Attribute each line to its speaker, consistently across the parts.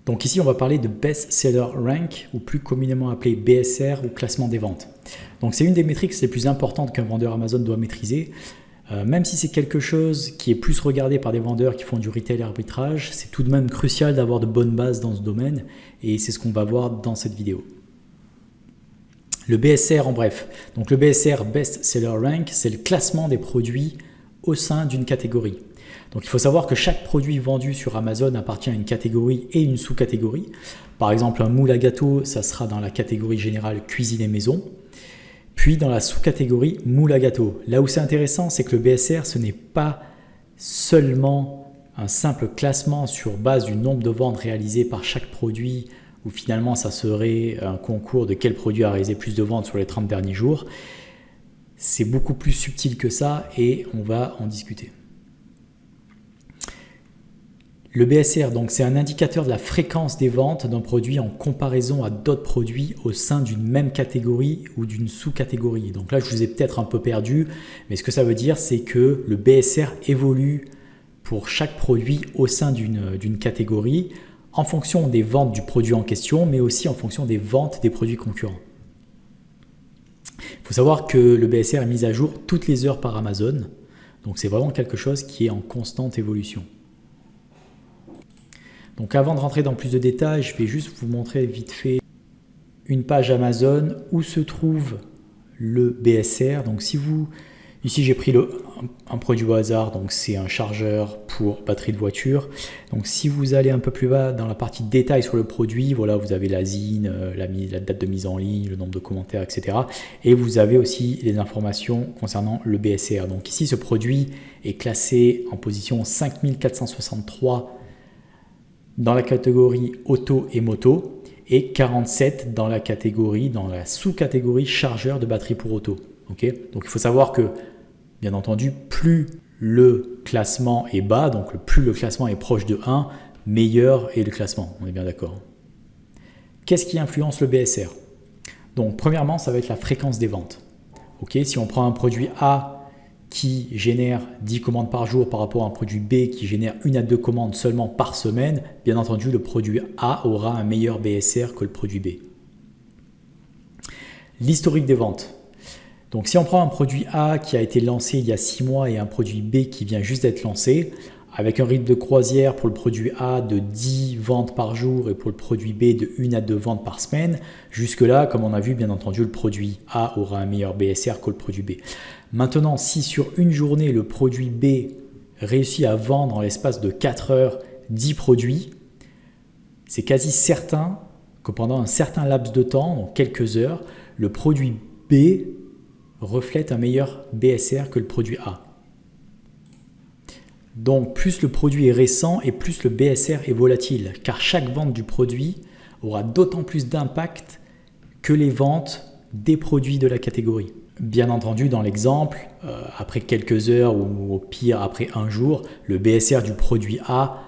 Speaker 1: Donc ici, on va parler de Best Seller Rank, ou plus communément appelé BSR ou classement des ventes. Donc c'est une des métriques les plus importantes qu'un vendeur Amazon doit maîtriser. Même si c'est quelque chose qui est plus regardé par des vendeurs qui font du retail et arbitrage, c'est tout de même crucial d'avoir de bonnes bases dans ce domaine et c'est ce qu'on va voir dans cette vidéo. Le BSR en bref. Donc le BSR, Best Seller Rank, c'est le classement des produits au sein d'une catégorie. Donc il faut savoir que chaque produit vendu sur Amazon appartient à une catégorie et une sous-catégorie. Par exemple, un moule à gâteau, ça sera dans la catégorie générale cuisine et maison. Puis dans la sous-catégorie moule à gâteau. Là où c'est intéressant, c'est que le BSR, ce n'est pas seulement un simple classement sur base du nombre de ventes réalisées par chaque produit, où finalement ça serait un concours de quel produit a réalisé plus de ventes sur les 30 derniers jours. C'est beaucoup plus subtil que ça et on va en discuter. Le BSR, donc, c'est un indicateur de la fréquence des ventes d'un produit en comparaison à d'autres produits au sein d'une même catégorie ou d'une sous-catégorie. Donc là, je vous ai peut-être un peu perdu, mais ce que ça veut dire, c'est que le BSR évolue pour chaque produit au sein d'une catégorie en fonction des ventes du produit en question, mais aussi en fonction des ventes des produits concurrents. Il faut savoir que le BSR est mis à jour toutes les heures par Amazon, donc c'est vraiment quelque chose qui est en constante évolution. Donc avant de rentrer dans plus de détails, je vais juste vous montrer vite fait une page Amazon où se trouve le BSR. Donc ici j'ai pris un produit au hasard, donc c'est un chargeur pour batterie de voiture. Donc si vous allez un peu plus bas dans la partie détails sur le produit, voilà, vous avez la ZIN, la date de mise en ligne, le nombre de commentaires, etc. Et vous avez aussi les informations concernant le BSR. Donc ici ce produit est classé en position 5463 dans la catégorie auto et moto et 47 dans la sous-catégorie chargeur de batterie pour auto. Okay, donc il faut savoir que, bien entendu, plus le classement est bas, donc plus le classement est proche de 1, meilleur est le classement. On est bien d'accord. Qu'est-ce qui influence le BSR? Donc premièrement, ça va être la fréquence des ventes. Okay, si on prend un produit A qui génère 10 commandes par jour par rapport à un produit B qui génère 1 à 2 commandes seulement par semaine, bien entendu, le produit A aura un meilleur BSR que le produit B. L'historique des ventes. Donc si on prend un produit A qui a été lancé il y a 6 mois et un produit B qui vient juste d'être lancé, avec un rythme de croisière pour le produit A de 10 ventes par jour et pour le produit B de 1 à 2 ventes par semaine, jusque-là, comme on a vu, bien entendu, le produit A aura un meilleur BSR que le produit B. Maintenant, si sur une journée, le produit B réussit à vendre en l'espace de 4 heures 10 produits, c'est quasi certain que pendant un certain laps de temps, donc quelques heures, le produit B reflète un meilleur BSR que le produit A. Donc plus le produit est récent et plus le BSR est volatile, car chaque vente du produit aura d'autant plus d'impact que les ventes des produits de la catégorie. Bien entendu, dans l'exemple, après quelques heures ou au pire après un jour, le BSR du produit A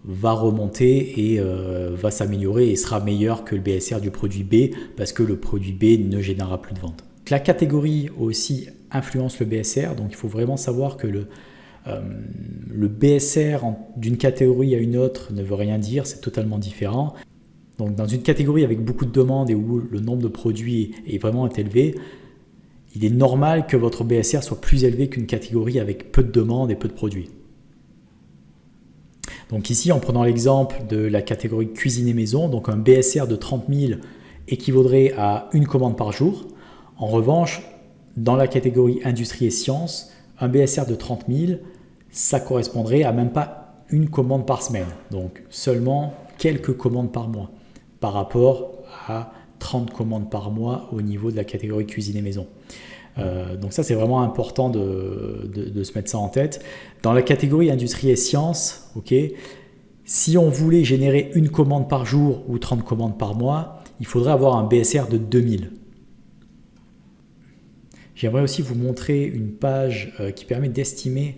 Speaker 1: va remonter et va s'améliorer et sera meilleur que le BSR du produit B parce que le produit B ne générera plus de ventes. La catégorie aussi influence le BSR, donc il faut vraiment savoir que le BSR d'une catégorie à une autre ne veut rien dire, c'est totalement différent. Donc dans une catégorie avec beaucoup de demandes et où le nombre de produits est vraiment élevé, il est normal que votre BSR soit plus élevé qu'une catégorie avec peu de demandes et peu de produits. Donc ici, en prenant l'exemple de la catégorie cuisine et maison, donc un BSR de 30 000 équivaudrait à une commande par jour. En revanche, dans la catégorie industrie et sciences, un BSR de 30 000, ça correspondrait à même pas une commande par semaine, donc seulement quelques commandes par mois, par rapport à 30 commandes par mois au niveau de la catégorie cuisine et maison. Donc ça, c'est vraiment important de se mettre ça en tête. Dans la catégorie industrie et sciences, okay, si on voulait générer une commande par jour ou 30 commandes par mois, il faudrait avoir un BSR de 2000. J'aimerais aussi vous montrer une page qui permet d'estimer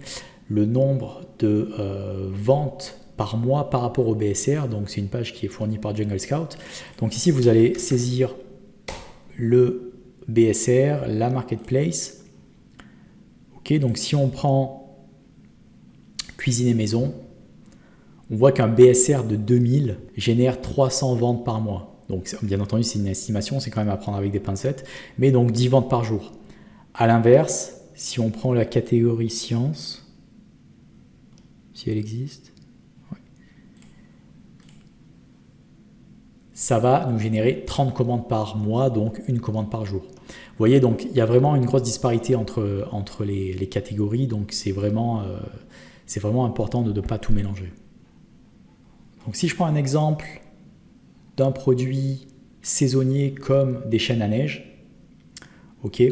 Speaker 1: le nombre de ventes par mois par rapport au BSR. Donc c'est une page qui est fournie par Jungle Scout. Donc ici, vous allez saisir le BSR, la marketplace. Ok, donc si on prend cuisine et maison, On voit qu'un BSR de 2000 génère 300 ventes par mois. Donc bien entendu, c'est une estimation, c'est quand même à prendre avec des pincettes, mais donc 10 ventes par jour. À l'inverse, si on prend la catégorie sciences, si elle existe, ouais, ça va nous générer 30 commandes par mois, donc une commande par jour. Vous voyez, donc il y a vraiment une grosse disparité entre les catégories, donc c'est vraiment important de ne pas tout mélanger. Donc si je prends un exemple d'un produit saisonnier comme des chaînes à neige, ok,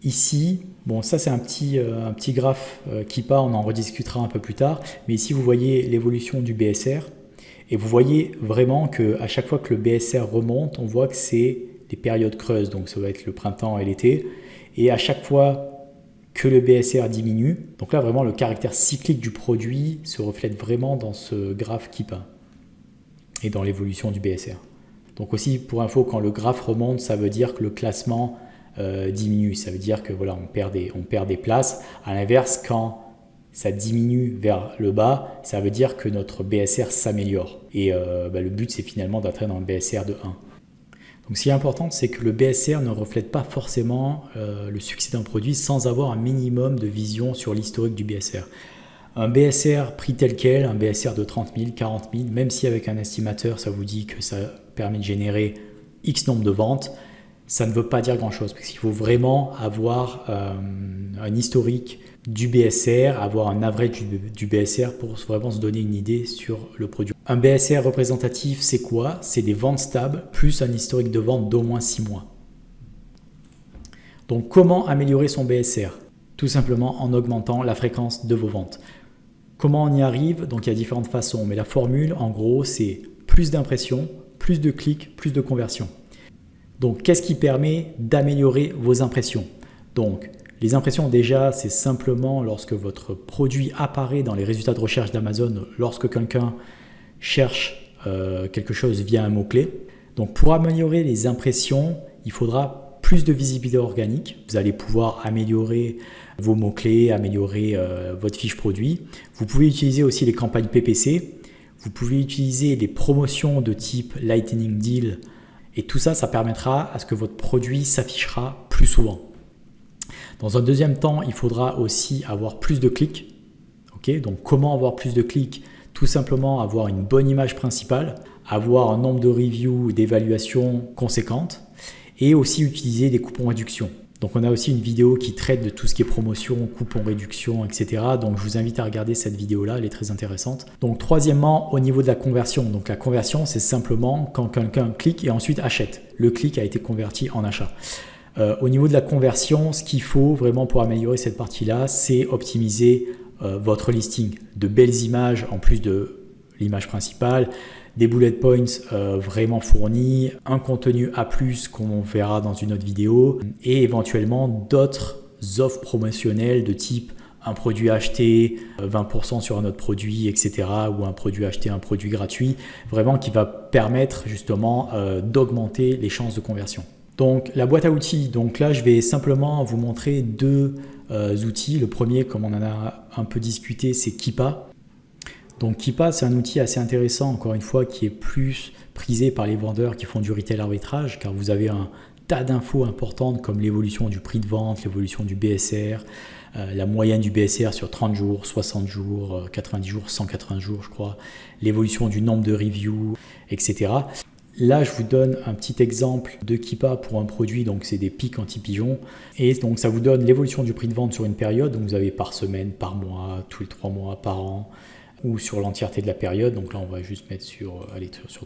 Speaker 1: ici, bon ça c'est un petit graphe Keepa, on en rediscutera un peu plus tard, mais ici vous voyez l'évolution du BSR, et vous voyez vraiment qu'à chaque fois que le BSR remonte, on voit que c'est des périodes creuses, donc ça va être le printemps et l'été, et à chaque fois que le BSR diminue, donc là vraiment le caractère cyclique du produit se reflète vraiment dans ce graphe Keepa et dans l'évolution du BSR. Donc aussi pour info, quand le graphe remonte, ça veut dire que le classement diminue, ça veut dire que voilà, on perd des places. À l'inverse, quand ça diminue vers le bas, ça veut dire que notre BSR s'améliore. Et le but, c'est finalement d'atteindre un BSR de 1. Donc ce qui est important, c'est que le BSR ne reflète pas forcément le succès d'un produit sans avoir un minimum de vision sur l'historique du BSR. Un BSR pris tel quel, un BSR de 30 000, 40 000, même si avec un estimateur, ça vous dit que ça permet de générer X nombre de ventes, ça ne veut pas dire grand-chose, parce qu'il faut vraiment avoir un historique du BSR, avoir un average du BSR pour vraiment se donner une idée sur le produit. Un BSR représentatif, c'est quoi? C'est des ventes stables plus un historique de vente d'au moins 6 mois. Donc comment améliorer son BSR? Tout simplement en augmentant la fréquence de vos ventes. Comment on y arrive? Donc il y a différentes façons, mais la formule en gros c'est plus d'impressions, plus de clics, plus de conversions. Donc qu'est-ce qui permet d'améliorer vos impressions? Donc les impressions déjà c'est simplement lorsque votre produit apparaît dans les résultats de recherche d'Amazon, lorsque quelqu'un cherche quelque chose via un mot-clé. Donc pour améliorer les impressions, il faudra plus de visibilité organique. Vous allez pouvoir améliorer vos mots-clés, améliorer votre fiche produit. Vous pouvez utiliser aussi les campagnes PPC. Vous pouvez utiliser les promotions de type Lightning Deal. Et tout ça, ça permettra à ce que votre produit s'affichera plus souvent. Dans un deuxième temps, il faudra aussi avoir plus de clics. Okay, donc comment avoir plus de clics? Tout simplement avoir une bonne image principale, avoir un nombre de reviews, d'évaluations conséquentes et aussi utiliser des coupons réduction. Donc on a aussi une vidéo qui traite de tout ce qui est promotion, coupons réduction, etc. Donc je vous invite à regarder cette vidéo-là, elle est très intéressante. Donc troisièmement, au niveau de la conversion. Donc la conversion, c'est simplement quand quelqu'un clique et ensuite achète. Le clic a été converti en achat. Au niveau de la conversion, ce qu'il faut vraiment pour améliorer cette partie-là, c'est optimiser votre listing. De belles images en plus de l'image principale, des bullet points vraiment fournis, un contenu A+, qu'on verra dans une autre vidéo, et éventuellement d'autres offres promotionnelles de type un produit acheté, 20% sur un autre produit, etc. ou un produit acheté, un produit gratuit, vraiment qui va permettre justement d'augmenter les chances de conversion. Donc la boîte à outils, donc là je vais simplement vous montrer deux outils. Le premier, comme on en a un peu discuté, c'est Keepa. Donc Keepa, c'est un outil assez intéressant, encore une fois, qui est plus prisé par les vendeurs qui font du retail arbitrage, car vous avez un tas d'infos importantes comme l'évolution du prix de vente, l'évolution du BSR, la moyenne du BSR sur 30 jours, 60 jours, 90 jours, 180 jours, je crois, l'évolution du nombre de reviews, etc. Là, je vous donne un petit exemple de Keepa pour un produit, donc c'est des pics anti-pigeons. Et donc ça vous donne l'évolution du prix de vente sur une période, donc vous avez par semaine, par mois, tous les 3 mois, par an, ou sur l'entièreté de la période. Donc là, on va juste mettre sur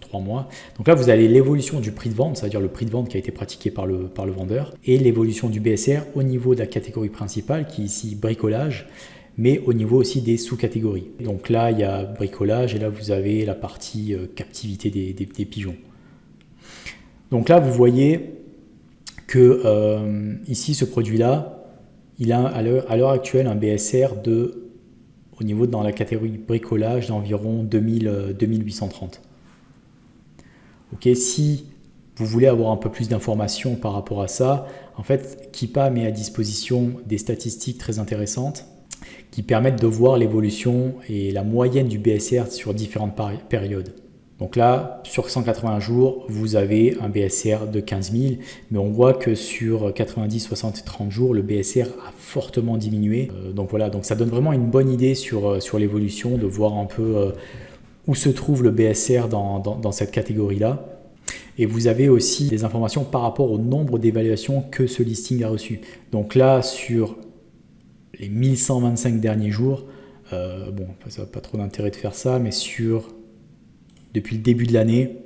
Speaker 1: 3 mois. Donc là, vous avez l'évolution du prix de vente, c'est-à-dire le prix de vente qui a été pratiqué par le vendeur, et l'évolution du BSR au niveau de la catégorie principale, qui est ici bricolage, mais au niveau aussi des sous-catégories. Donc là, il y a bricolage, et là, vous avez la partie captivité des pigeons. Donc là, vous voyez que ici, ce produit-là, il a à l'heure actuelle un BSR au niveau dans la catégorie bricolage d'environ 2830. Okay, si vous voulez avoir un peu plus d'informations par rapport à ça, en fait, Keepa met à disposition des statistiques très intéressantes qui permettent de voir l'évolution et la moyenne du BSR sur différentes périodes. Donc là, sur 180 jours, vous avez un BSR de 15 000, mais on voit que sur 90, 60 et 30 jours, le BSR a fortement diminué. Donc voilà, donc ça donne vraiment une bonne idée sur l'évolution, de voir un peu où se trouve le BSR dans cette catégorie-là. Et vous avez aussi des informations par rapport au nombre d'évaluations que ce listing a reçu. Donc là, sur les 1125 derniers jours, bon, ça n'a pas trop d'intérêt de faire ça, mais depuis le début de l'année,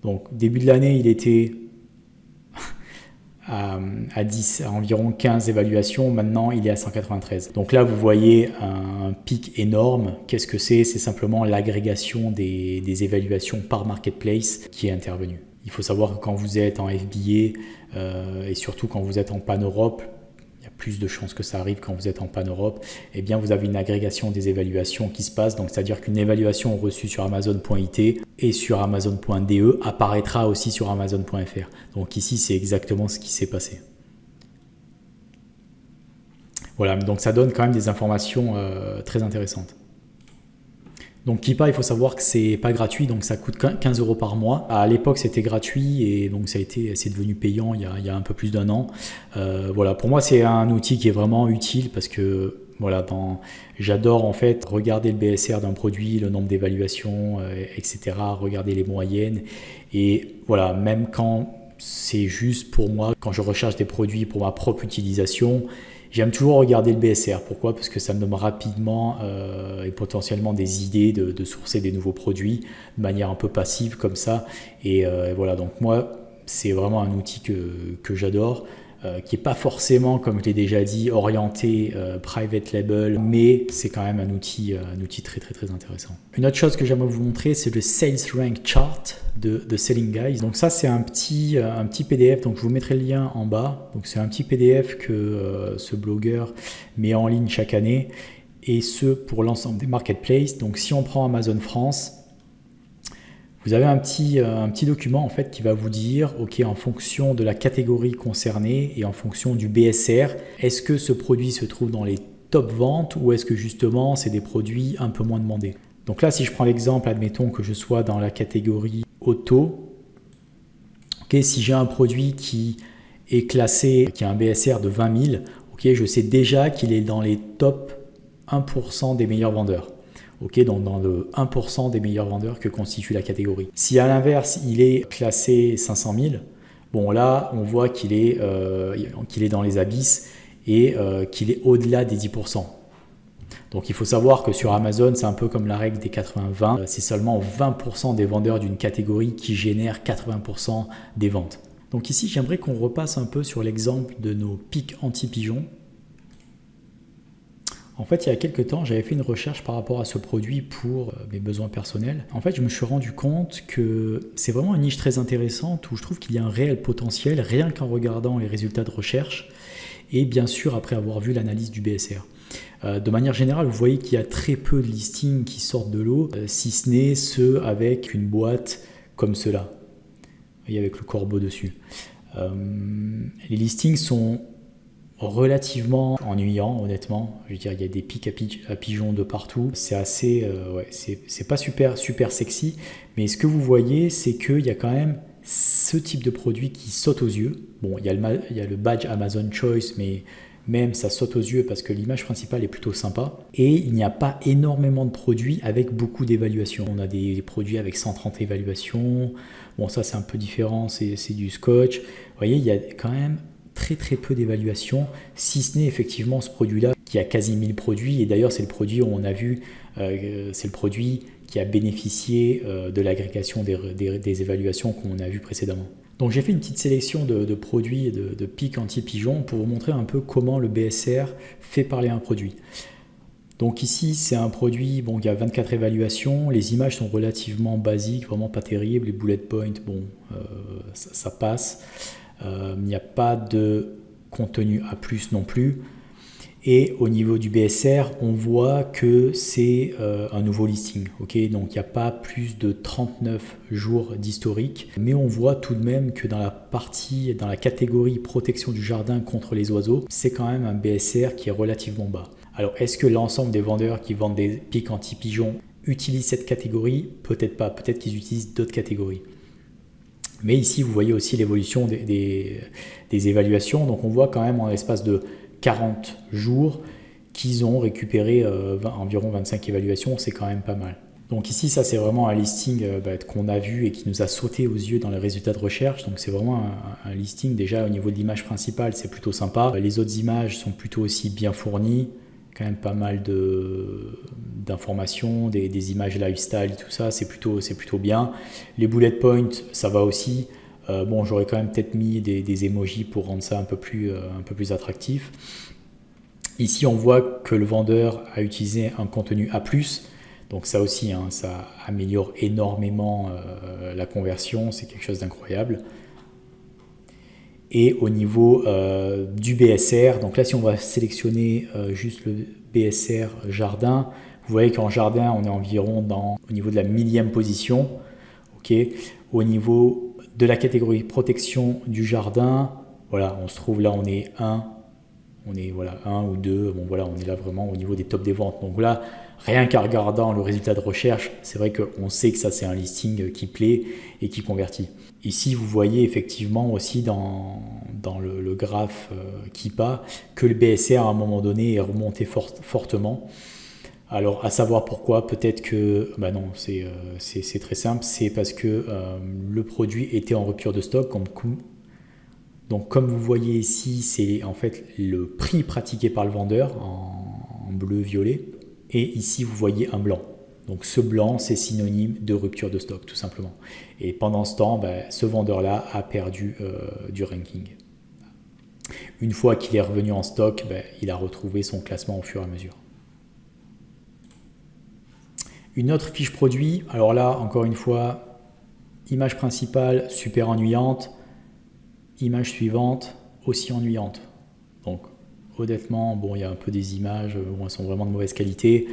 Speaker 1: donc début de l'année, il était à environ 15 évaluations, maintenant il est à 193. Donc là, vous voyez un pic énorme. Qu'est-ce que c'est? C'est simplement l'agrégation des évaluations par marketplace qui est intervenue. Il faut savoir que quand vous êtes en FBA et surtout quand vous êtes en Pan-Europe, il y a plus de chances que ça arrive quand vous êtes en Pan-Europe, eh bien vous avez une agrégation des évaluations qui se passe. Donc c'est-à-dire qu'une évaluation reçue sur Amazon.it et sur Amazon.de apparaîtra aussi sur Amazon.fr. Donc ici, c'est exactement ce qui s'est passé. Voilà, donc ça donne quand même des informations très intéressantes. Donc Keepa, il faut savoir que c'est pas gratuit, donc ça coûte 15 € par mois. À l'époque, c'était gratuit et donc c'est devenu payant il y a un peu plus d'1 an. Voilà, pour moi, c'est un outil qui est vraiment utile parce que voilà, j'adore en fait regarder le BSR d'un produit, le nombre d'évaluations, etc. Regarder les moyennes et voilà, même quand c'est juste pour moi, quand je recherche des produits pour ma propre utilisation. J'aime toujours regarder le BSR. Pourquoi? Parce que ça me donne rapidement et potentiellement des idées de sourcer des nouveaux produits de manière un peu passive comme ça. Et voilà, donc moi, c'est vraiment un outil que j'adore, qui n'est pas forcément, comme je l'ai déjà dit, orienté private label, mais c'est quand même un outil très très très intéressant. Une autre chose que j'aimerais vous montrer, c'est le Sales Rank Chart de Selling Guys. Donc ça, c'est un petit PDF, donc je vous mettrai le lien en bas. Donc c'est un petit PDF que ce blogueur met en ligne chaque année, et ce pour l'ensemble des marketplaces. Donc si on prend Amazon France, vous avez un petit document en fait qui va vous dire, ok, en fonction de la catégorie concernée et en fonction du BSR, est-ce que ce produit se trouve dans les top ventes ou est-ce que justement c'est des produits un peu moins demandés. Donc là, si je prends l'exemple, admettons que je sois dans la catégorie auto, ok, si j'ai un produit qui est classé, qui a un BSR de 20 000, ok, je sais déjà qu'il est dans les top 1% des meilleurs vendeurs. Ok, donc dans le 1% des meilleurs vendeurs que constitue la catégorie. Si à l'inverse, il est classé 500 000, bon là, on voit qu'il est dans les abysses et qu'il est au-delà des 10%. Donc il faut savoir que sur Amazon, c'est un peu comme la règle des 80-20. C'est seulement 20% des vendeurs d'une catégorie qui génèrent 80% des ventes. Donc ici, j'aimerais qu'on repasse un peu sur l'exemple de nos pics anti-pigeons. En fait, il y a quelques temps, j'avais fait une recherche par rapport à ce produit pour mes besoins personnels. En fait, je me suis rendu compte que c'est vraiment une niche très intéressante où je trouve qu'il y a un réel potentiel rien qu'en regardant les résultats de recherche et bien sûr après avoir vu l'analyse du BSR. De manière générale, vous voyez qu'il y a très peu de listings qui sortent de l'eau, si ce n'est ceux avec une boîte comme cela, vous voyez, avec le corbeau dessus. Les listings sont relativement ennuyant, honnêtement. Je veux dire, il y a des pics à pigeons de partout. C'est assez, ouais, c'est pas super sexy. Mais ce que vous voyez, c'est qu'il y a quand même ce type de produit qui saute aux yeux. Bon, il y a le badge Amazon Choice, mais même ça saute aux yeux parce que l'image principale est plutôt sympa. Et il n'y a pas énormément de produits avec beaucoup d'évaluations. On a des produits avec 130 évaluations. Bon, ça c'est un peu différent, c'est du scotch. Vous voyez, il y a quand même très peu d'évaluation, si ce n'est effectivement ce produit-là qui a quasi 1000 produits. Et d'ailleurs, c'est le produit où on a vu, c'est le produit qui a bénéficié de l'agrégation des évaluations qu'on a vues précédemment. Donc j'ai fait une petite sélection de produits et de pics anti-pigeons pour vous montrer un peu comment le BSR fait parler un produit. Donc ici, c'est un produit, bon, il y a 24 évaluations, les images sont relativement basiques, vraiment pas terribles, les bullet points, bon, ça passe. Il n'y a pas de contenu à plus non plus. Et au niveau du BSR, on voit que c'est un nouveau listing. Okay, donc il n'y a pas plus de 39 jours d'historique. Mais on voit tout de même que dans la catégorie protection du jardin contre les oiseaux, c'est quand même un BSR qui est relativement bas. Alors, est-ce que l'ensemble des vendeurs qui vendent des pics anti-pigeons utilisent cette catégorie? Peut-être pas, peut-être qu'ils utilisent d'autres catégories. Mais ici, vous voyez aussi l'évolution des évaluations. Donc, on voit quand même en l'espace de 40 jours qu'ils ont récupéré environ 25 évaluations. C'est quand même pas mal. Donc ici, ça c'est vraiment un listing qu'on a vu et qui nous a sauté aux yeux dans les résultats de recherche. Donc c'est vraiment un listing déjà au niveau de l'image principale, c'est plutôt sympa. Les autres images sont plutôt aussi bien fournies, quand même pas mal d'informations, des images lifestyle, tout ça, c'est plutôt bien. Les bullet points, ça va aussi. Bon, j'aurais quand même peut-être mis des emojis pour rendre ça un peu plus attractif. Ici, on voit que le vendeur a utilisé un contenu A+. Donc ça aussi, hein, ça améliore énormément la conversion, c'est quelque chose d'incroyable. Et au niveau du BSR, donc là si on va sélectionner juste le BSR jardin, vous voyez qu'en jardin on est environ au niveau de la 1000e position. Okay. Au niveau de la catégorie protection du jardin, voilà, on se trouve là, on est 1 ou 2, bon voilà, on est là vraiment au niveau des tops des ventes. Donc là, rien qu'en regardant le résultat de recherche, c'est vrai qu'on sait que ça c'est un listing qui plaît et qui convertit. Ici, vous voyez effectivement aussi dans le graphe Keepa que le BSR à un moment donné est remonté fortement. Alors, à savoir pourquoi, peut-être que, non, c'est très simple, c'est parce que le produit était en rupture de stock. Donc, comme vous voyez ici, c'est en fait le prix pratiqué par le vendeur en bleu-violet. Et ici, vous voyez un blanc. Donc, ce blanc, c'est synonyme de rupture de stock, tout simplement. Et pendant ce temps, ce vendeur-là a perdu du ranking. Une fois qu'il est revenu en stock, il a retrouvé son classement au fur et à mesure. Une autre fiche produit, alors là, encore une fois, image principale, super ennuyante. Image suivante, aussi ennuyante. Donc, honnêtement, bon, il y a un peu des images, elles sont vraiment de mauvaise qualité.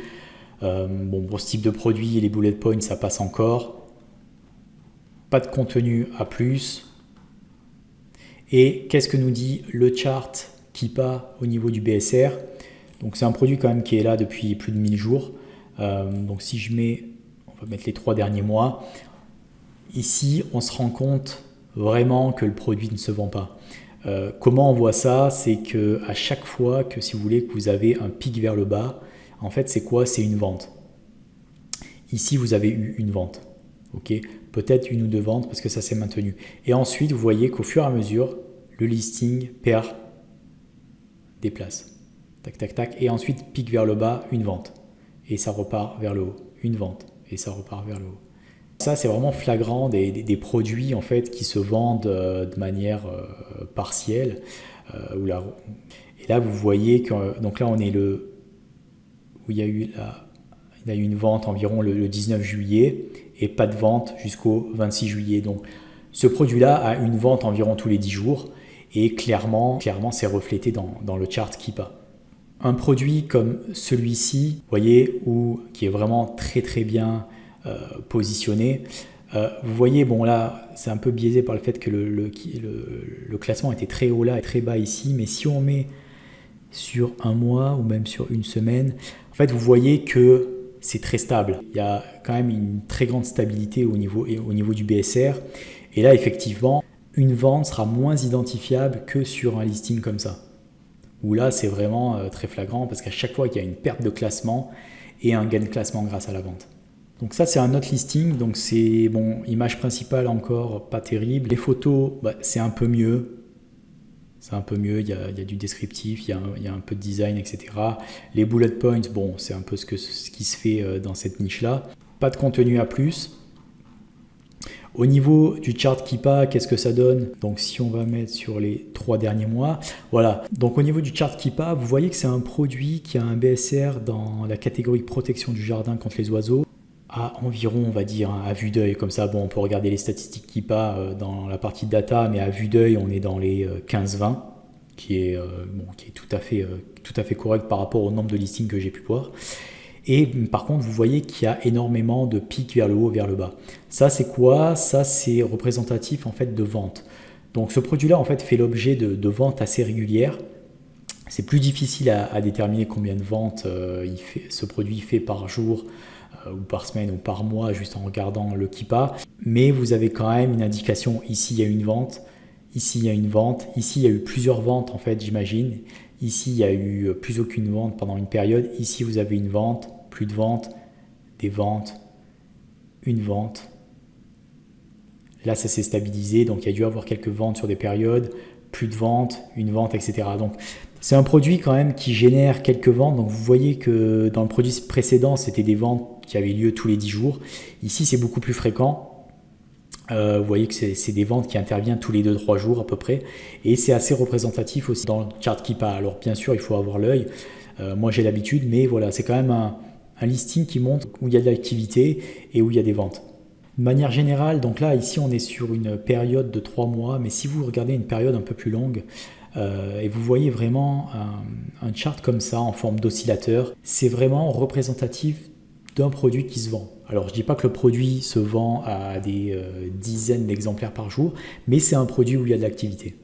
Speaker 1: Bon, pour ce type de produit, les bullet points, ça passe encore. Pas de contenu A+. Et qu'est-ce que nous dit le chart Keepa au niveau du BSR? Donc, c'est un produit quand même qui est là depuis plus de 1000 jours. Donc, si je mets, on va mettre les 3 derniers mois. Ici, on se rend compte vraiment que le produit ne se vend pas. Comment on voit ça? C'est que à chaque fois que, si vous voulez, que vous avez un pic vers le bas, en fait, c'est quoi? C'est une vente. Ici, vous avez eu une vente. Okay, peut-être une ou deux ventes parce que ça s'est maintenu. Et ensuite, vous voyez qu'au fur et à mesure, le listing perd des places. Tac, tac, tac. Et ensuite, pique vers le bas, une vente. Et ça repart vers le haut. Une vente. Et ça repart vers le haut. Ça, c'est vraiment flagrant des produits en fait, qui se vendent de manière partielle. Et là, vous voyez que donc là, on est où il y a eu une vente environ le 19 juillet et pas de vente jusqu'au 26 juillet. Donc, ce produit-là a une vente environ tous les 10 jours et clairement c'est reflété dans le chart Keepa. Un produit comme celui-ci, vous voyez, qui est vraiment très très bien positionné. Vous voyez, bon là, c'est un peu biaisé par le fait que le classement était très haut là et très bas ici, mais si on met sur un mois ou même sur une semaine, en fait, vous voyez que c'est très stable. Il y a quand même une très grande stabilité au niveau du BSR. Et là, effectivement, une vente sera moins identifiable que sur un listing comme ça. Où là, c'est vraiment très flagrant parce qu'à chaque fois qu'il y a une perte de classement et un gain de classement grâce à la vente. Donc ça, c'est un autre listing. Donc c'est, bon, image principale encore pas terrible. Les photos, c'est un peu mieux. C'est un peu mieux, il y a du descriptif, il y a un peu de design, etc. Les bullet points, bon, c'est un peu ce qui se fait dans cette niche-là. Pas de contenu A+. Au niveau du chart Keepa, qu'est-ce que ça donne? Donc si on va mettre sur les 3 derniers mois, voilà. Donc au niveau du chart Keepa, vous voyez que c'est un produit qui a un BSR dans la catégorie protection du jardin contre les oiseaux à environ, on va dire, à vue d'œil, comme ça, bon, on peut regarder les statistiques Keepa dans la partie data, mais à vue d'œil, on est dans les 15-20, qui est tout à fait correct par rapport au nombre de listings que j'ai pu voir. Et par contre, vous voyez qu'il y a énormément de pics vers le haut, vers le bas. Ça, c'est quoi? Ça, c'est représentatif en fait de vente. Donc, ce produit-là, en fait, fait l'objet de ventes assez régulières. C'est plus difficile à déterminer combien de ventes ce produit fait par jour ou par semaine ou par mois juste en regardant le Keepa. Mais vous avez quand même une indication, ici il y a une vente, ici il y a une vente, ici il y a eu plusieurs ventes en fait j'imagine. Ici il y a eu plus aucune vente pendant une période, ici vous avez une vente, plus de ventes, des ventes, une vente. Là ça s'est stabilisé, donc il y a dû avoir quelques ventes sur des périodes, plus de ventes, une vente, etc. Donc c'est un produit quand même qui génère quelques ventes. Donc vous voyez que dans le produit précédent, c'était des ventes qui avaient lieu tous les 10 jours. Ici, c'est beaucoup plus fréquent. Vous voyez que c'est des ventes qui interviennent tous les 2-3 jours à peu près. Et c'est assez représentatif aussi dans le chart Keepa. Alors bien sûr, il faut avoir l'œil. Moi, j'ai l'habitude, mais voilà, c'est quand même un listing qui montre où il y a de l'activité et où il y a des ventes. De manière générale, donc là, ici, on est sur une période de 3 mois. Mais si vous regardez une période un peu plus longue, et vous voyez vraiment un chart comme ça en forme d'oscillateur, c'est vraiment représentatif d'un produit qui se vend. Alors je ne dis pas que le produit se vend à des dizaines d'exemplaires par jour, mais c'est un produit où il y a de l'activité.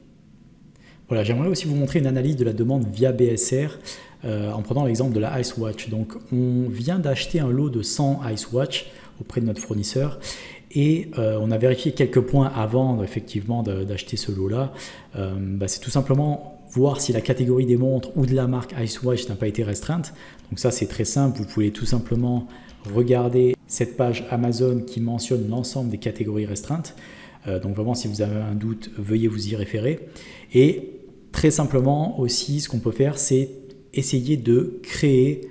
Speaker 1: Voilà, j'aimerais aussi vous montrer une analyse de la demande via BSR en prenant l'exemple de la Ice Watch. Donc on vient d'acheter un lot de 100 Ice Watch auprès de notre fournisseur. Et on a vérifié quelques points avant effectivement d'acheter ce lot-là. C'est tout simplement voir si la catégorie des montres ou de la marque Ice Watch n'a pas été restreinte. Donc ça c'est très simple, vous pouvez tout simplement regarder cette page Amazon qui mentionne l'ensemble des catégories restreintes. Donc vraiment si vous avez un doute, veuillez vous y référer. Et très simplement aussi ce qu'on peut faire c'est essayer de créer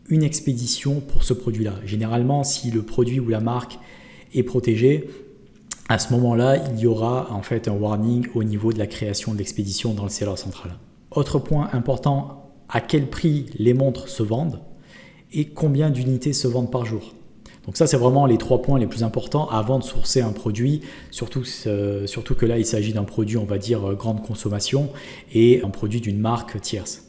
Speaker 1: une expédition pour ce produit-là. Généralement, si le produit ou la marque est protégé, à ce moment-là, il y aura en fait un warning au niveau de la création de l'expédition dans le seller central. Autre point important, à quel prix les montres se vendent et combien d'unités se vendent par jour. Donc ça, c'est vraiment les 3 points les plus importants avant de sourcer un produit, surtout que là, il s'agit d'un produit, on va dire, grande consommation et un produit d'une marque tierce.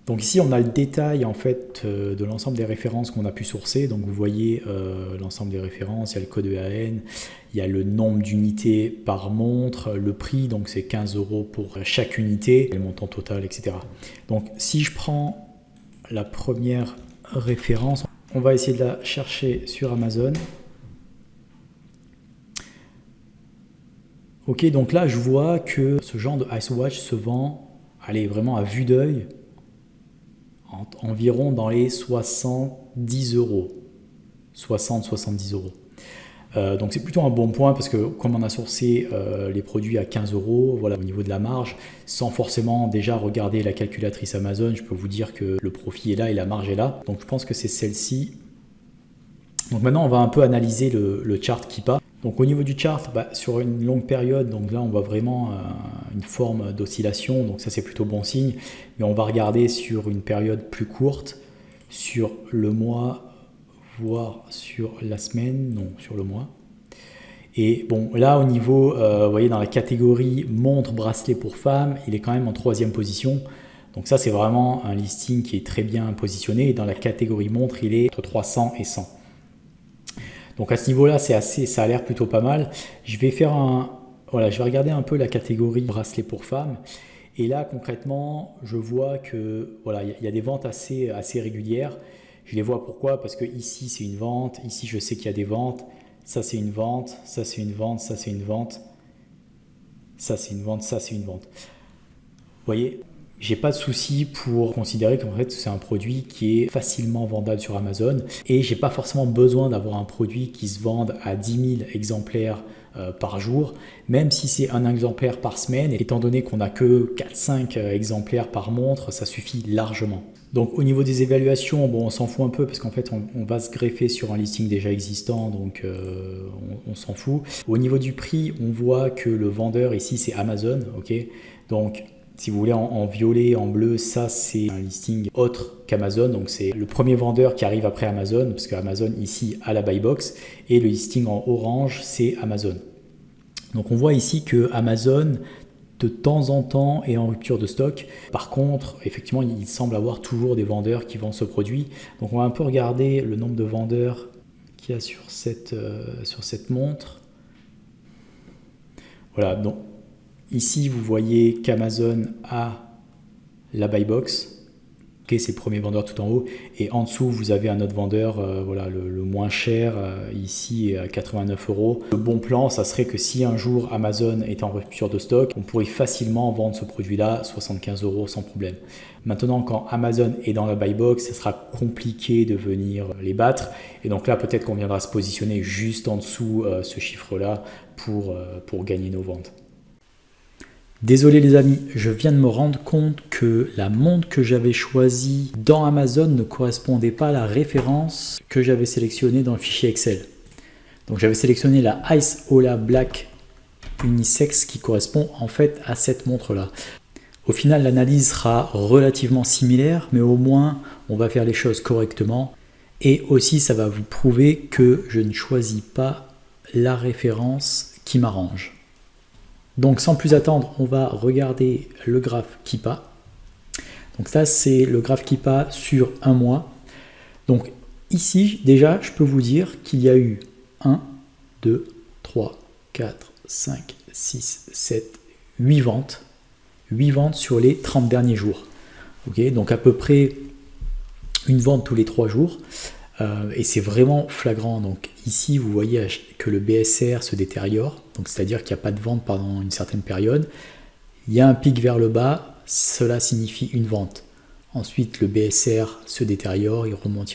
Speaker 1: Donc ici, on a le détail en fait de l'ensemble des références qu'on a pu sourcer. Donc vous voyez l'ensemble des références, il y a le code EAN, il y a le nombre d'unités par montre, le prix, donc c'est 15 € pour chaque unité, le montant total, etc. Donc si je prends la première référence, on va essayer de la chercher sur Amazon. Ok, donc là je vois que ce genre de Ice Watch se vend, allez, vraiment à vue d'œil, environ dans les 70 €, 60-70 €. Donc c'est plutôt un bon point parce que comme on a sourcé les produits à 15 €, voilà, au niveau de la marge, sans forcément déjà regarder la calculatrice Amazon, je peux vous dire que le profit est là et la marge est là. Donc je pense que c'est celle-ci. Donc maintenant on va un peu analyser le chart Keepa. Donc au niveau du chart, sur une longue période, donc là on voit vraiment une forme d'oscillation, donc ça c'est plutôt bon signe. Mais on va regarder sur une période plus courte, sur le mois, voire sur la semaine, non, sur le mois. Et bon, là au niveau, vous voyez dans la catégorie montre, bracelet pour femmes, il est quand même en 3e position. Donc ça c'est vraiment un listing qui est très bien positionné. Et dans la catégorie montre, il est entre 300 et 100. Donc à ce niveau-là, ça a l'air plutôt pas mal. Je vais regarder un peu la catégorie bracelet pour femmes. Et là, concrètement, je vois que voilà, il y a des ventes assez régulières. Je les vois pourquoi? Parce que ici, c'est une vente. Ici, je sais qu'il y a des ventes. Ça, c'est une vente. Ça, c'est une vente. Ça, c'est une vente. Ça, c'est une vente. Ça, c'est une vente. Vous voyez? J'ai pas de souci pour considérer qu'en fait c'est un produit qui est facilement vendable sur Amazon et j'ai pas forcément besoin d'avoir un produit qui se vende à 10 000 exemplaires par jour, même si c'est un exemplaire par semaine, étant donné qu'on n'a que 4-5 exemplaires par montre, ça suffit largement. Donc au niveau des évaluations, bon, on s'en fout un peu parce qu'en fait on va se greffer sur un listing déjà existant, donc on s'en fout. Au niveau du prix, on voit que le vendeur ici c'est Amazon, ok, donc si vous voulez en violet, en bleu, ça c'est un listing autre qu'Amazon, donc c'est le premier vendeur qui arrive après Amazon, parce que Amazon ici a la buy box, et le listing en orange c'est Amazon. Donc on voit ici que Amazon de temps en temps est en rupture de stock. Par contre, effectivement, il semble avoir toujours des vendeurs qui vendent ce produit. Donc on va un peu regarder le nombre de vendeurs qu'il y a sur cette montre. Voilà, donc ici, vous voyez qu'Amazon a la buy box. Okay, c'est le premier vendeur tout en haut, et en dessous vous avez un autre vendeur, voilà, le moins cher, ici à 89 €. Le bon plan, ça serait que si un jour Amazon est en rupture de stock, on pourrait facilement vendre ce produit-là 75 € sans problème. Maintenant, quand Amazon est dans la buy box, ça sera compliqué de venir les battre, et donc là peut-être qu'on viendra se positionner juste en dessous ce chiffre-là pour gagner nos ventes. Désolé les amis, je viens de me rendre compte que la montre que j'avais choisie dans Amazon ne correspondait pas à la référence que j'avais sélectionnée dans le fichier Excel. Donc j'avais sélectionné la Ice Ola Black Unisex qui correspond en fait à cette montre-là. Au final, l'analyse sera relativement similaire, mais au moins on va faire les choses correctement. Et aussi, ça va vous prouver que je ne choisis pas la référence qui m'arrange. Donc sans plus attendre, on va regarder le graphe Keepa. Donc ça, c'est le graphe Keepa sur un mois. Donc ici, déjà, je peux vous dire qu'il y a eu 1, 2, 3, 4, 5, 6, 7, 8 ventes. 8 ventes sur les 30 derniers jours. Okay, donc à peu près une vente tous les 3 jours. Et c'est vraiment flagrant. Donc ici, vous voyez que le BSR se détériore. Donc c'est-à-dire qu'il n'y a pas de vente pendant une certaine période. Il y a un pic vers le bas, cela signifie une vente. Ensuite, le BSR se détériore, il remonte,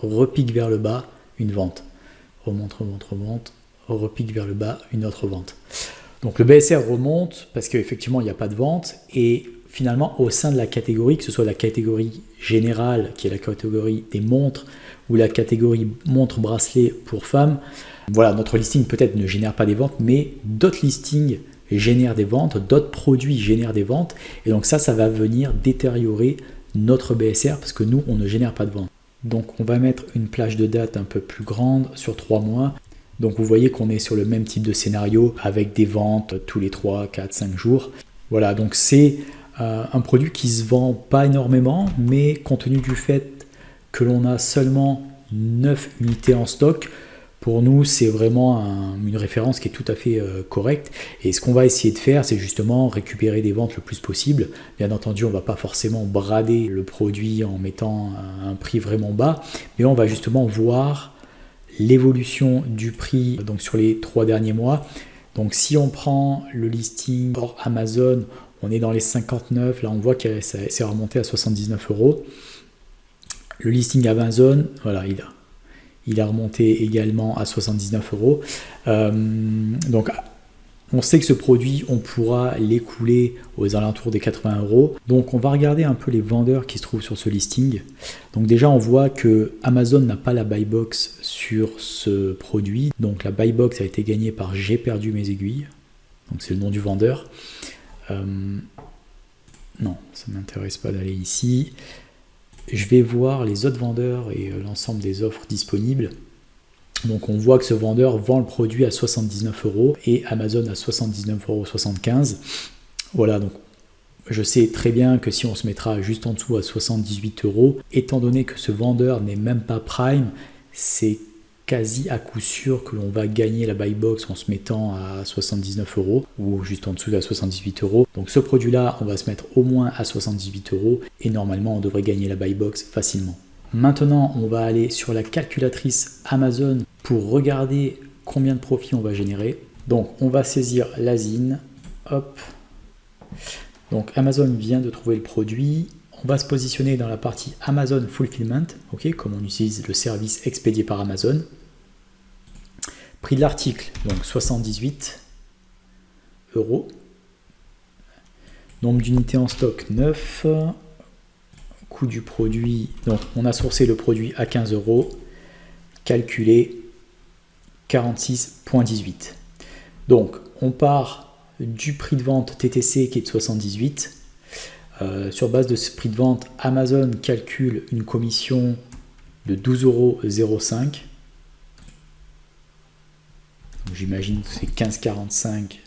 Speaker 1: repique vers le bas, une vente. Remonte, repique vers le bas, une autre vente. Donc le BSR remonte parce qu'effectivement, il n'y a pas de vente. Et finalement, au sein de la catégorie, que ce soit la catégorie générale, qui est la catégorie des montres, ou la catégorie montres-bracelets pour femmes, voilà, notre listing peut-être ne génère pas des ventes, mais d'autres listings génèrent des ventes, d'autres produits génèrent des ventes, et donc ça va venir détériorer notre BSR, parce que nous, on ne génère pas de ventes. Donc on va mettre une plage de date un peu plus grande, sur 3 mois. Donc vous voyez qu'on est sur le même type de scénario, avec des ventes tous les 3, 4, 5 jours. Voilà, donc c'est un produit qui se vend pas énormément, mais compte tenu du fait que l'on a seulement 9 unités en stock, pour nous c'est vraiment une référence qui est tout à fait correcte. Et ce qu'on va essayer de faire, c'est justement récupérer des ventes le plus possible. Bien entendu, on ne va pas forcément brader le produit en mettant un prix vraiment bas, mais on va justement voir l'évolution du prix donc sur les 3 derniers mois. Donc si on prend le listing hors Amazon, on est dans les 59, là on voit que c'est remonté à 79 €. Le listing Amazon, voilà, il a remonté également à 79 €. Donc on sait que ce produit, on pourra l'écouler aux alentours des 80 €. Donc on va regarder un peu les vendeurs qui se trouvent sur ce listing. Donc déjà on voit que Amazon n'a pas la buy box sur ce produit. Donc la buy box a été gagnée par J'ai perdu mes aiguilles. Donc c'est le nom du vendeur. Non, ça ne m'intéresse pas d'aller ici. Je vais voir les autres vendeurs et l'ensemble des offres disponibles. Donc on voit que ce vendeur vend le produit à 79 € et Amazon à 79,75 €. Voilà, donc je sais très bien que si on se mettra juste en dessous à 78 €, étant donné que ce vendeur n'est même pas Prime, c'est quasi à coup sûr que l'on va gagner la buy box en se mettant à 79 € ou juste en dessous à 78 €. Donc ce produit-là, on va se mettre au moins à 78 € et normalement on devrait gagner la buy box facilement. Maintenant, on va aller sur la calculatrice Amazon pour regarder combien de profit on va générer. Donc on va saisir l'ASIN, hop. Donc Amazon vient de trouver le produit. On va se positionner dans la partie Amazon Fulfillment, ok, comme on utilise le service expédié par Amazon. Prix de l'article, donc 78 €. Nombre d'unités en stock, 9. Coût du produit, donc on a sourcé le produit à 15 €. Calculé 46,18. Donc on part du prix de vente TTC qui est de 78. Sur base de ce prix de vente, Amazon calcule une commission de 12,05 €. J'imagine que c'est 15,45.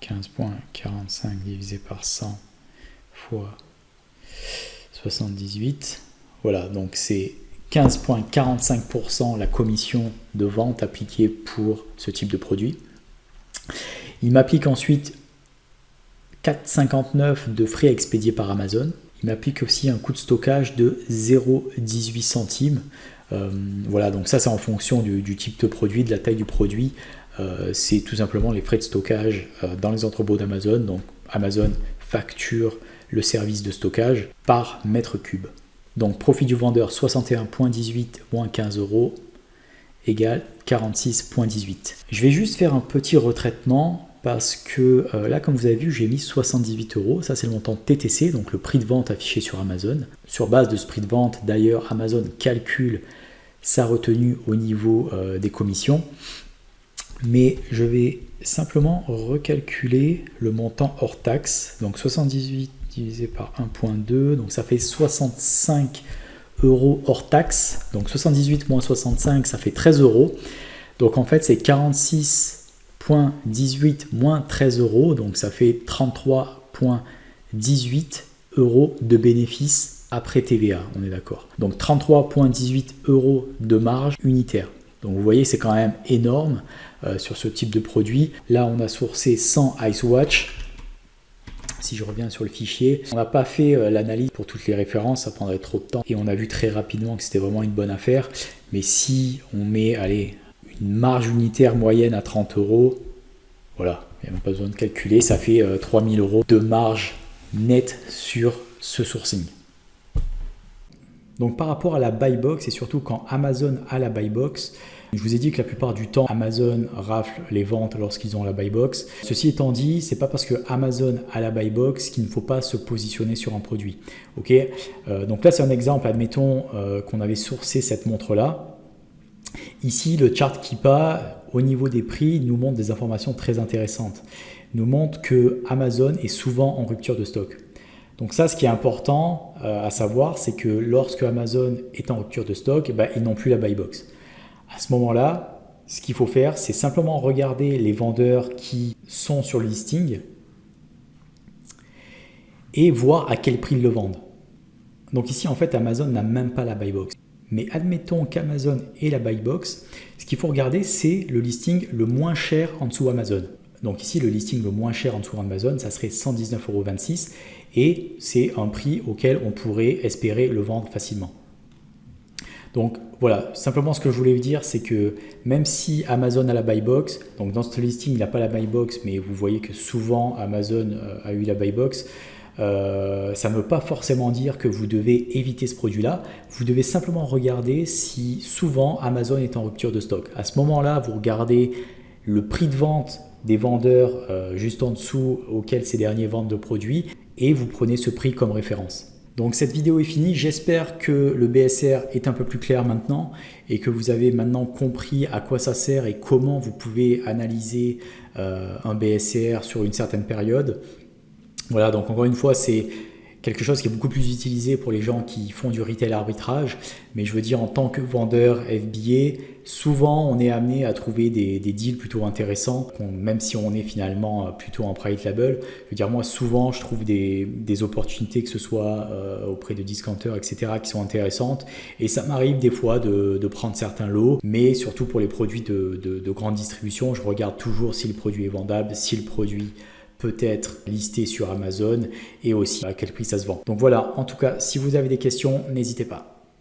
Speaker 1: 15,45 divisé par 100 fois 78. Voilà, donc c'est 15,45% la commission de vente appliquée pour ce type de produit. Il m'applique ensuite 4,59 de frais expédiés par Amazon. Il m'applique aussi un coût de stockage de 0,18 centimes. Voilà, donc ça c'est en fonction du type de produit, de la taille du produit. C'est tout simplement les frais de stockage dans les entrepôts d'Amazon. Donc Amazon facture le service de stockage par mètre cube. Donc profit du vendeur 61,18 moins 15 € égale 46,18. Je vais juste faire un petit retraitement parce que là, comme vous avez vu, j'ai mis 78 €. Ça, c'est le montant TTC, donc le prix de vente affiché sur Amazon. Sur base de ce prix de vente, d'ailleurs, Amazon calcule sa retenue au niveau des commissions. Mais je vais simplement recalculer le montant hors taxe. Donc 78 divisé par 1,2, donc ça fait 65 € hors taxe. Donc 78 moins 65, ça fait 13 €. Donc en fait, c'est 46,18 moins 13 €, donc ça fait 33,18 € de bénéfice après TVA, on est d'accord. Donc 33,18 € de marge unitaire. Donc vous voyez, c'est quand même énorme sur ce type de produit. Là, on a sourcé 100 Icewatch. Si je reviens sur le fichier, on n'a pas fait l'analyse pour toutes les références, ça prendrait trop de temps. Et on a vu très rapidement que c'était vraiment une bonne affaire. Mais si on met, allez, une marge unitaire moyenne à 30 €, voilà, il n'y a même pas besoin de calculer, ça fait 3000 € de marge nette sur ce sourcing. Donc par rapport à la buy box, et surtout quand Amazon a la buy box, je vous ai dit que la plupart du temps, Amazon rafle les ventes lorsqu'ils ont la buy box. Ceci étant dit, c'est pas parce que Amazon a la buy box qu'il ne faut pas se positionner sur un produit. Ok, donc là c'est un exemple, admettons qu'on avait sourcé cette montre-là. Ici, le chart Keepa, au niveau des prix, nous montre des informations très intéressantes. Il nous montre que Amazon est souvent en rupture de stock. Donc ça, ce qui est important à savoir, c'est que lorsque Amazon est en rupture de stock, ils n'ont plus la buy box. À ce moment-là, ce qu'il faut faire, c'est simplement regarder les vendeurs qui sont sur le listing et voir à quel prix ils le vendent. Donc ici, en fait, Amazon n'a même pas la buy box. Mais admettons qu'Amazon ait la buy box, ce qu'il faut regarder, c'est le listing le moins cher en dessous Amazon. Donc ici, le listing le moins cher en dessous Amazon, ça serait 119,26 € et c'est un prix auquel on pourrait espérer le vendre facilement. Donc voilà, simplement ce que je voulais vous dire, c'est que même si Amazon a la buy box, donc dans ce listing, il n'a pas la buy box, mais vous voyez que souvent Amazon a eu la buy box, ça ne veut pas forcément dire que vous devez éviter ce produit-là. Vous devez simplement regarder si souvent Amazon est en rupture de stock. À ce moment-là, vous regardez le prix de vente des vendeurs juste en dessous auxquels ces derniers vendent de produits et vous prenez ce prix comme référence. Donc cette vidéo est finie, j'espère que le BSR est un peu plus clair maintenant et que vous avez maintenant compris à quoi ça sert et comment vous pouvez analyser un BSR sur une certaine période. Voilà, donc encore une fois, c'est quelque chose qui est beaucoup plus utilisé pour les gens qui font du retail arbitrage, mais je veux dire en tant que vendeur FBA, souvent on est amené à trouver des deals plutôt intéressants, même si on est finalement plutôt en private label. Je veux dire, moi souvent je trouve des opportunités, que ce soit auprès de discounters, etc., qui sont intéressantes, et ça m'arrive des fois de prendre certains lots, mais surtout pour les produits de grande distribution, je regarde toujours si le produit est vendable, si le produit peut être listé sur Amazon et aussi à quel prix ça se vend. Donc voilà, en tout cas, si vous avez des questions, n'hésitez pas.